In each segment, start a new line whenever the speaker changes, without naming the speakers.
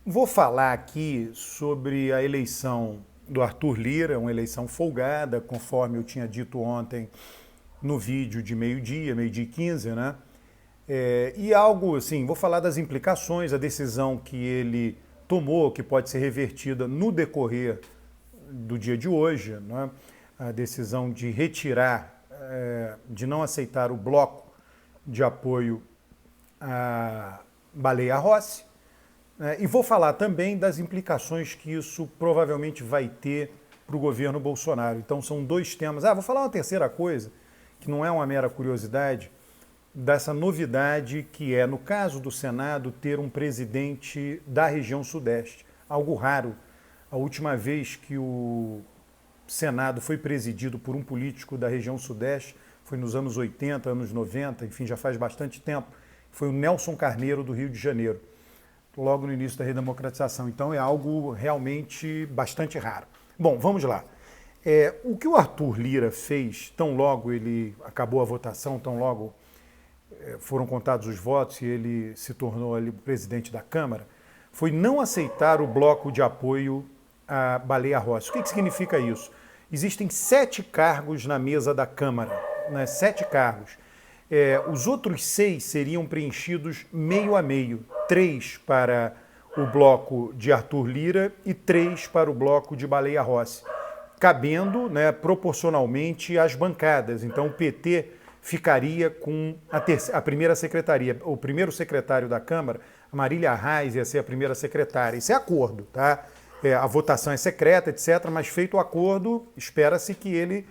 Vou falar aqui sobre a eleição do Arthur Lira, uma eleição folgada, conforme eu tinha dito ontem no vídeo de meio-dia e 15, né? E algo assim, vou falar das implicações, a decisão que ele tomou, que pode ser revertida no decorrer do dia de hoje, né? A decisão de retirar, de não aceitar o bloco de apoio à Baleia Rossi. E vou falar também das implicações que isso provavelmente vai ter para o governo Bolsonaro. Então são dois temas. Vou falar uma terceira coisa, que não é uma mera curiosidade, dessa novidade que é, no caso do Senado, ter um presidente da região Sudeste. Algo raro. A última vez que o Senado foi presidido por um político da região Sudeste foi nos anos 80, anos 90, enfim, já faz bastante tempo. Foi o Nelson Carneiro, do Rio de Janeiro, logo no início da redemocratização. Então é algo realmente bastante raro. Bom, vamos lá. O que o Arthur Lira fez, tão logo ele acabou a votação, tão logo foram contados os votos e ele se tornou ali presidente da Câmara, foi não aceitar o bloco de apoio à Baleia Rossi. O que significa isso? Existem 7 cargos na mesa da Câmara, né? 7 cargos. Os outros 6 seriam preenchidos meio a meio. 3 para o bloco de Arthur Lira e 3 para o bloco de Baleia Rossi, cabendo, né, proporcionalmente às bancadas. Então o PT ficaria com a primeira secretaria. O primeiro secretário da Câmara, a Marília Reis, ia ser a primeira secretária. Isso é acordo, tá? A votação é secreta, etc., mas feito o acordo, espera-se que ele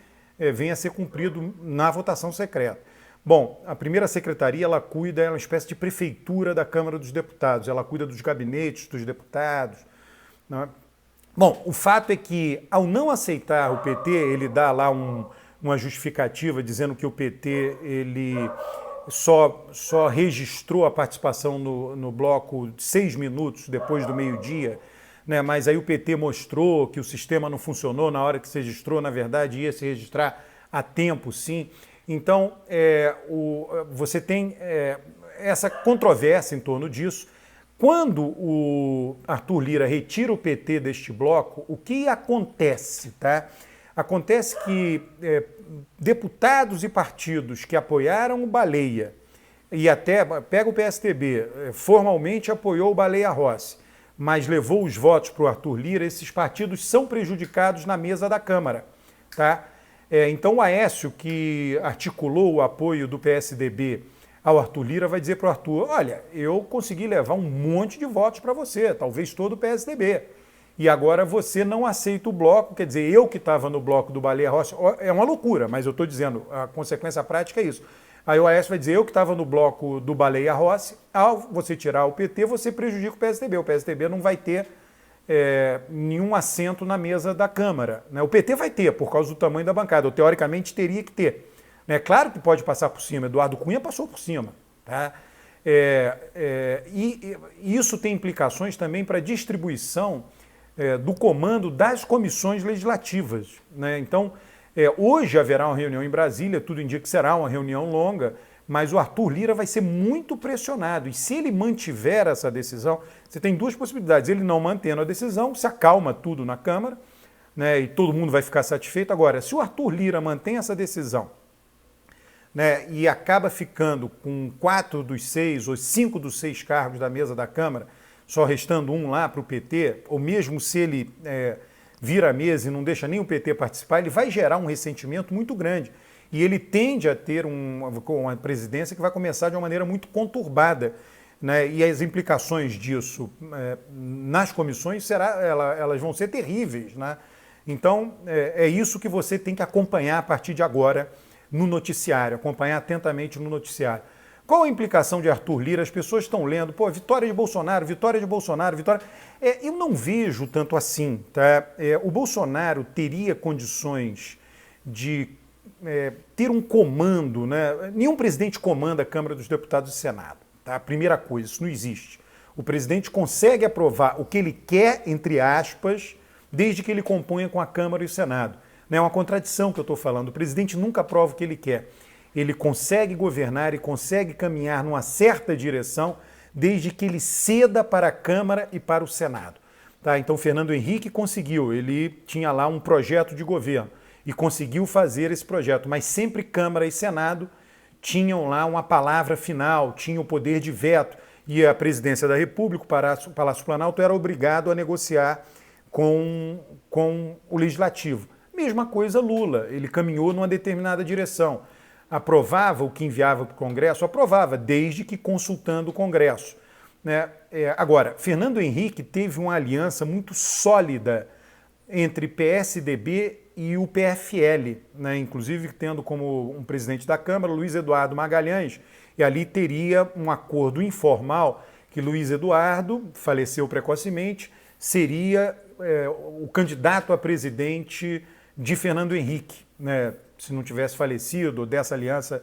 venha a ser cumprido na votação secreta. Bom, a primeira secretaria, ela cuida, é uma espécie de prefeitura da Câmara dos Deputados, ela cuida dos gabinetes dos deputados, né? Bom, o fato é que, ao não aceitar o PT, ele dá lá uma justificativa dizendo que o PT ele só registrou a participação no bloco 6 minutos depois do meio-dia, né? Mas aí o PT mostrou que o sistema não funcionou na hora que se registrou, na verdade ia se registrar a tempo, sim. Então, você tem essa controvérsia em torno disso. Quando o Arthur Lira retira o PT deste bloco, o que acontece, tá? Acontece que deputados e partidos que apoiaram o Baleia, e até, pega o PSDB, formalmente apoiou o Baleia Rossi, mas levou os votos para o Arthur Lira, esses partidos são prejudicados na mesa da Câmara, tá? Então o Aécio, que articulou o apoio do PSDB ao Arthur Lira, vai dizer para o Arthur, olha, eu consegui levar um monte de votos para você, talvez todo o PSDB, e agora você não aceita o bloco, quer dizer, eu que estava no bloco do Baleia Rossi, é uma loucura, mas eu estou dizendo, a consequência prática é isso. Aí o Aécio vai dizer, eu que estava no bloco do Baleia Rossi, ao você tirar o PT, você prejudica o PSDB não vai ter nenhum assento na mesa da Câmara, né? O PT vai ter, por causa do tamanho da bancada, ou teoricamente teria que ter. Claro que pode passar por cima, Eduardo Cunha passou por cima, tá? E isso tem implicações também para a distribuição do comando das comissões legislativas, né? Então, hoje haverá uma reunião em Brasília, tudo indica que será uma reunião longa, mas o Arthur Lira vai ser muito pressionado. E se ele mantiver essa decisão, você tem duas possibilidades. Ele não mantendo a decisão, se acalma tudo na Câmara, né, e todo mundo vai ficar satisfeito. Agora, se o Arthur Lira mantém essa decisão, né, e acaba ficando com 4 dos 6 ou 5 dos 6 cargos da mesa da Câmara, só restando um lá para o PT, ou mesmo se ele vira a mesa e não deixa nem o PT participar, ele vai gerar um ressentimento muito grande. E ele tende a ter uma presidência que vai começar de uma maneira muito conturbada, né? E as implicações disso nas comissões elas vão ser terríveis, né? Então, é isso que você tem que acompanhar a partir de agora no noticiário, acompanhar atentamente no noticiário. Qual a implicação de Arthur Lira? As pessoas estão lendo, vitória de Bolsonaro, vitória de Bolsonaro, vitória... eu não vejo tanto assim, tá? O Bolsonaro teria condições de ter um comando, né? Nenhum presidente comanda a Câmara dos Deputados e Senado, tá? Primeira coisa, isso não existe. O presidente consegue aprovar o que ele quer, entre aspas, desde que ele componha com a Câmara e o Senado. Não é uma contradição que eu estou falando. O presidente nunca aprova o que ele quer. Ele consegue governar e consegue caminhar numa certa direção desde que ele ceda para a Câmara e para o Senado. Tá? Então, Fernando Henrique conseguiu, ele tinha lá um projeto de governo e conseguiu fazer esse projeto, mas sempre Câmara e Senado tinham lá uma palavra final, tinham o poder de veto, e a presidência da República, o Palácio Planalto, era obrigado a negociar com o Legislativo. Mesma coisa Lula, ele caminhou numa determinada direção. Aprovava o que enviava para o Congresso? Aprovava, desde que consultando o Congresso. Né? Agora, Fernando Henrique teve uma aliança muito sólida entre PSDB e o PFL, né? Inclusive tendo como um presidente da Câmara Luiz Eduardo Magalhães, e ali teria um acordo informal que Luiz Eduardo, faleceu precocemente, seria o candidato a presidente de Fernando Henrique, né? Se não tivesse falecido, dessa aliança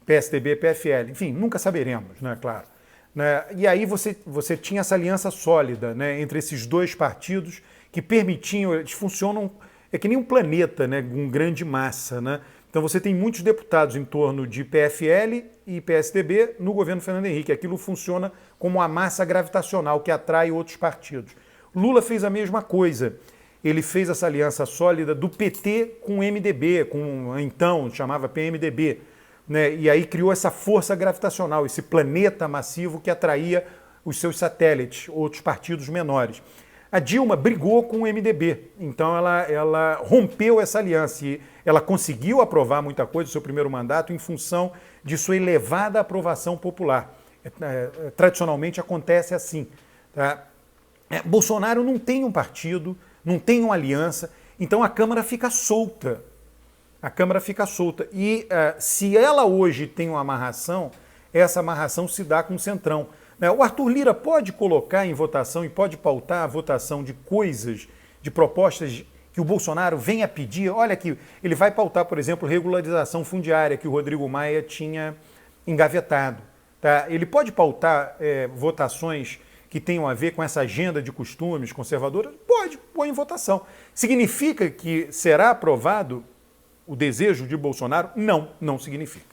PSDB-PFL. Enfim, nunca saberemos, né? Claro. Né? E aí você tinha essa aliança sólida, né, entre esses dois partidos que permitiam, eles funcionam, é que nem um planeta, né, com grande massa, né? Então você tem muitos deputados em torno de PFL e PSDB no governo Fernando Henrique. Aquilo funciona como uma massa gravitacional que atrai outros partidos. Lula fez a mesma coisa. Ele fez essa aliança sólida do PT com o MDB, com então chamava PMDB, né? E aí criou essa força gravitacional, esse planeta massivo que atraía os seus satélites, outros partidos menores. A Dilma brigou com o MDB, então ela rompeu essa aliança e ela conseguiu aprovar muita coisa no seu primeiro mandato em função de sua elevada aprovação popular. Tradicionalmente acontece assim. Tá? Bolsonaro não tem um partido, não tem uma aliança, então a Câmara fica solta. A Câmara fica solta. E se ela hoje tem uma amarração, essa amarração se dá com o Centrão. O Arthur Lira pode colocar em votação e pode pautar a votação de coisas, de propostas que o Bolsonaro venha pedir. Olha aqui, ele vai pautar, por exemplo, regularização fundiária que o Rodrigo Maia tinha engavetado. Tá? Ele pode pautar votações que tenham a ver com essa agenda de costumes conservadora? Pode, põe em votação. Significa que será aprovado o desejo de Bolsonaro? Não, não significa.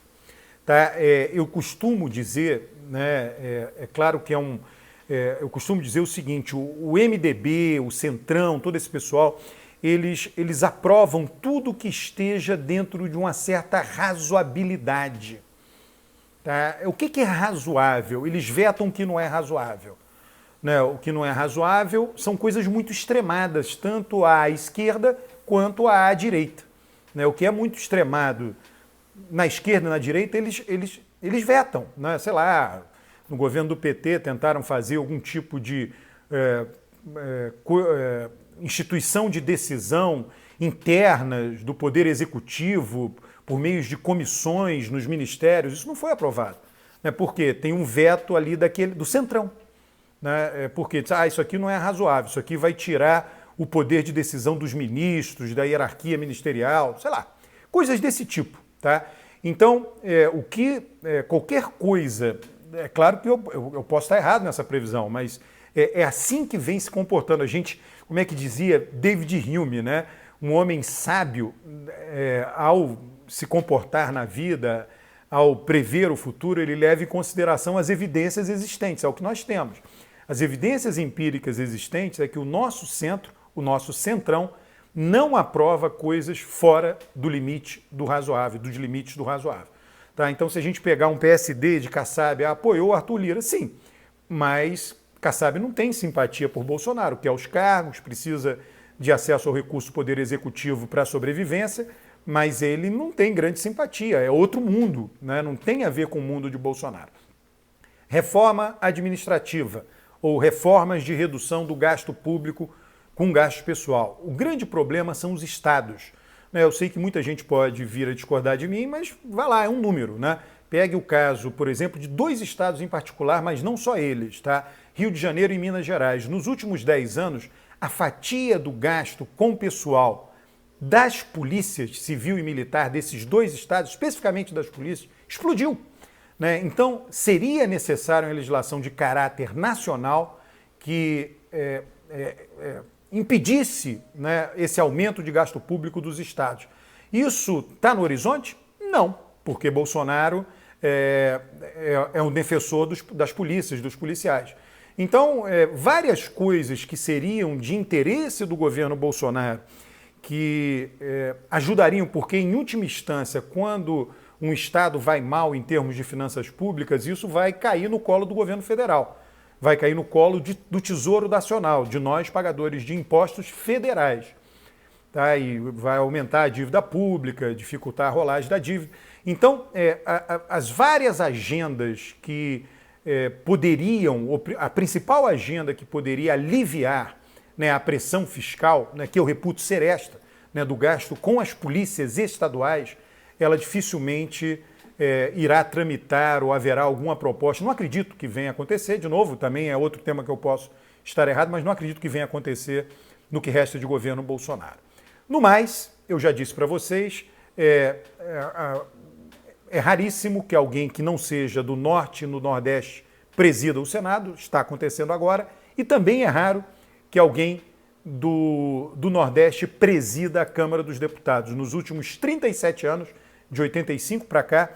Tá? Eu costumo dizer, né, claro que eu costumo dizer o seguinte, o MDB, o Centrão, todo esse pessoal, eles aprovam tudo que esteja dentro de uma certa razoabilidade. Tá? O que é razoável? Eles vetam o que não é razoável. Né? O que não é razoável são coisas muito extremadas, tanto à esquerda quanto à direita. Né? O que é muito extremado na esquerda e na direita, eles vetam. Né? Sei lá, no governo do PT tentaram fazer algum tipo de instituição de decisão interna do Poder Executivo por meio de comissões nos ministérios. Isso não foi aprovado. Né? Porque tem um veto ali do Centrão. Né? Porque isso aqui não é razoável, isso aqui vai tirar o poder de decisão dos ministros, da hierarquia ministerial, sei lá, coisas desse tipo. Tá? Então, qualquer coisa, é claro que eu posso estar errado nessa previsão, mas é assim que vem se comportando. A gente, como é que dizia David Hume, né? Um homem sábio, ao se comportar na vida, ao prever o futuro, ele leva em consideração as evidências existentes, é o que nós temos. As evidências empíricas existentes é que o nosso centro, o nosso centrão, não aprova coisas fora do limite do razoável, dos limites do razoável. Tá? Então, se a gente pegar um PSD de Kassab, apoiou o Arthur Lira, sim, mas Kassab não tem simpatia por Bolsonaro, quer os cargos, precisa de acesso ao recurso do Poder Executivo para a sobrevivência, mas ele não tem grande simpatia, é outro mundo, né? Não tem a ver com o mundo de Bolsonaro. Reforma administrativa ou reformas de redução do gasto público com gasto pessoal. O grande problema são os estados. Eu sei que muita gente pode vir a discordar de mim, mas vai lá, é um número. Né? Pegue o caso, por exemplo, de 2 estados em particular, mas não só eles, tá? Rio de Janeiro e Minas Gerais. Nos últimos 10 anos, a fatia do gasto com pessoal das polícias civil e militar desses 2 estados, especificamente das polícias, explodiu. Né? Então, seria necessária uma legislação de caráter nacional que impedisse, né, esse aumento de gasto público dos estados. Isso está no horizonte? Não, porque Bolsonaro é um defensor das polícias, dos policiais. Então, várias coisas que seriam de interesse do governo Bolsonaro, que ajudariam, porque em última instância, quando um Estado vai mal em termos de finanças públicas, isso vai cair no colo do governo federal, vai cair no colo do Tesouro Nacional, de nós, pagadores de impostos federais. Tá? E vai aumentar a dívida pública, dificultar a rolagem da dívida. Então, as várias agendas que poderiam, a principal agenda que poderia aliviar, né, a pressão fiscal, né, que eu reputo ser esta, né, do gasto com as polícias estaduais, ela dificilmente irá tramitar ou haverá alguma proposta. Não acredito que venha acontecer, de novo, também é outro tema que eu posso estar errado, mas não acredito que venha acontecer no que resta de governo Bolsonaro. No mais, eu já disse para vocês, é raríssimo que alguém que não seja do Norte e no Nordeste presida o Senado, está acontecendo agora, e também é raro que alguém do Nordeste presida a Câmara dos Deputados. Nos últimos 37 anos, de 85 para cá,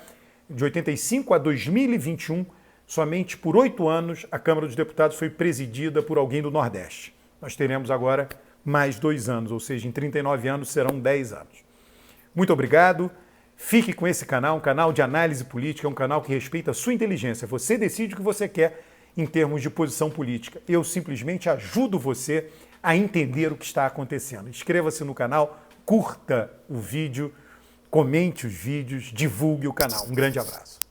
de 85 a 2021, somente por 8 anos a Câmara dos Deputados foi presidida por alguém do Nordeste. Nós teremos agora mais 2 anos, ou seja, em 39 anos serão 10 anos. Muito obrigado. Fique com esse canal, um canal de análise política, um canal que respeita a sua inteligência. Você decide o que você quer em termos de posição política. Eu simplesmente ajudo você a entender o que está acontecendo. Inscreva-se no canal, curta o vídeo, comente os vídeos, divulgue o canal. Um grande abraço.